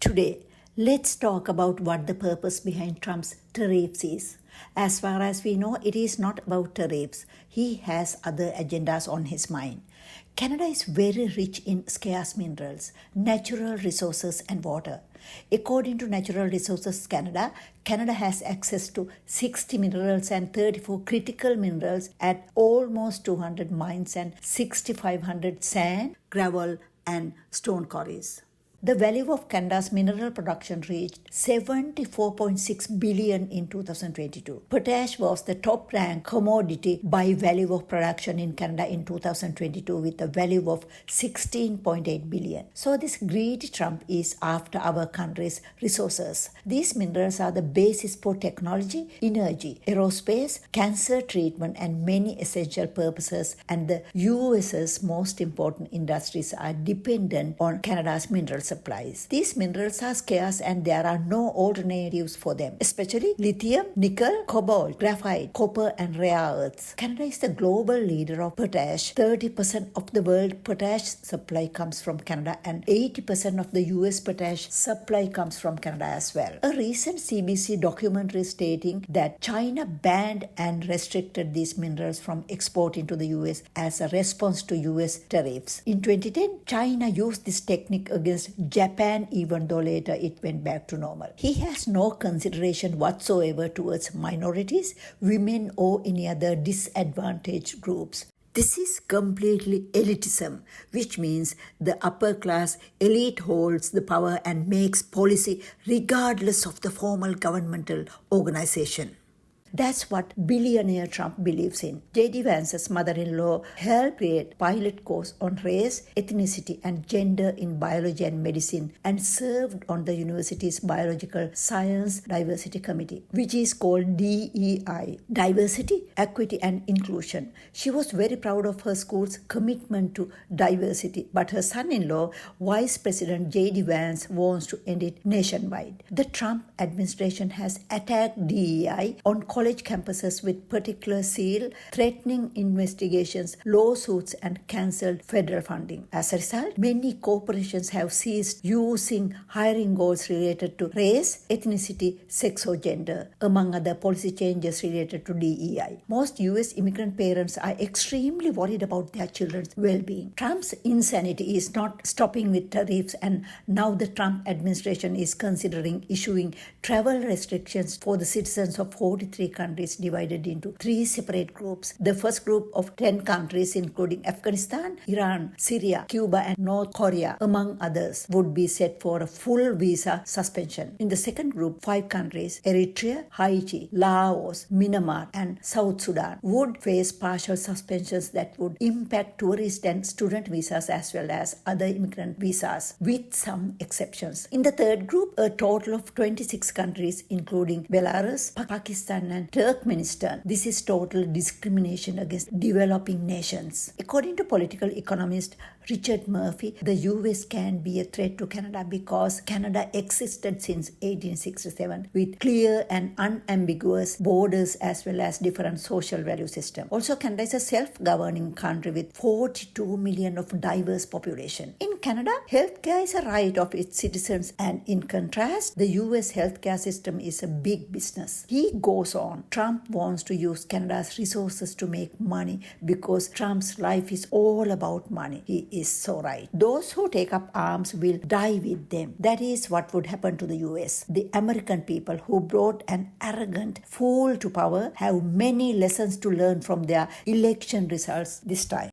Today, let's talk about what the purpose behind Trump's tariffs is. As far as we know, it is not about tariffs. He has other agendas on his mind. Canada is very rich in scarce minerals, natural resources and water. According to Natural Resources Canada, Canada has access to 60 minerals and 34 critical minerals at almost 200 mines and 6,500 sand, gravel and stone quarries. The value of Canada's mineral production reached $74.6 billion in 2022. Potash was the top-ranked commodity by value of production in Canada in 2022 with a value of $16.8 billion. So this greedy Trump is after our country's resources. These minerals are the basis for technology, energy, aerospace, cancer treatment and many essential purposes, and the US's most important industries are dependent on Canada's mineral supplies. These minerals are scarce and there are no alternatives for them, especially lithium, nickel, cobalt, graphite, copper and rare earths. Canada is the global leader of potash. 30% of the world potash supply comes from Canada and 80% of the US potash supply comes from Canada as well. A recent CBC documentary stating that China banned and restricted these minerals from exporting to the US as a response to US tariffs. In 2010, China used this technique against Japan, even though later it went back to normal. He has no consideration whatsoever towards minorities, women or any other disadvantaged groups. This is completely elitism, which means the upper class elite holds the power and makes policy regardless of the formal governmental organization. That's what billionaire Trump believes in. J.D. Vance's mother-in-law helped create pilot course on race, ethnicity and gender in biology and medicine and served on the university's biological science diversity committee, which is called DEI, Diversity, Equity and Inclusion. She was very proud of her school's commitment to diversity, but her son-in-law, Vice President J.D. Vance, wants to end it nationwide. The Trump administration has attacked DEI on college campuses with particular zeal, threatening investigations, lawsuits, and cancelled federal funding. As a result, many corporations have ceased using hiring goals related to race, ethnicity, sex, or gender, among other policy changes related to DEI. Most US immigrant parents are extremely worried about their children's well-being. Trump's insanity is not stopping with tariffs, and now the Trump administration is considering issuing travel restrictions for the citizens of 43 countries divided into 3 separate groups. The first group of 10 countries, including Afghanistan, Iran, Syria, Cuba, and North Korea, among others, would be set for a full visa suspension. In the second group, 5 countries, Eritrea, Haiti, Laos, Myanmar, and South Sudan, would face partial suspensions that would impact tourist and student visas as well as other immigrant visas, with some exceptions. In the third group, a total of 26 countries, including Belarus, Pakistan, and Turkmenistan. This is total discrimination against developing nations. According to political economist Richard Murphy, the US can be a threat to Canada because Canada existed since 1867 with clear and unambiguous borders as well as different social value system. Also, Canada is a self-governing country with 42 million of diverse population. In Canada, healthcare is a right of its citizens, and in contrast, the US healthcare system is a big business. He goes on, Trump wants to use Canada's resources to make money because Trump's life is all about money. He is so right. Those who take up arms will die with them. That is what would happen to the US. The American people who brought an arrogant fool to power have many lessons to learn from their election results this time.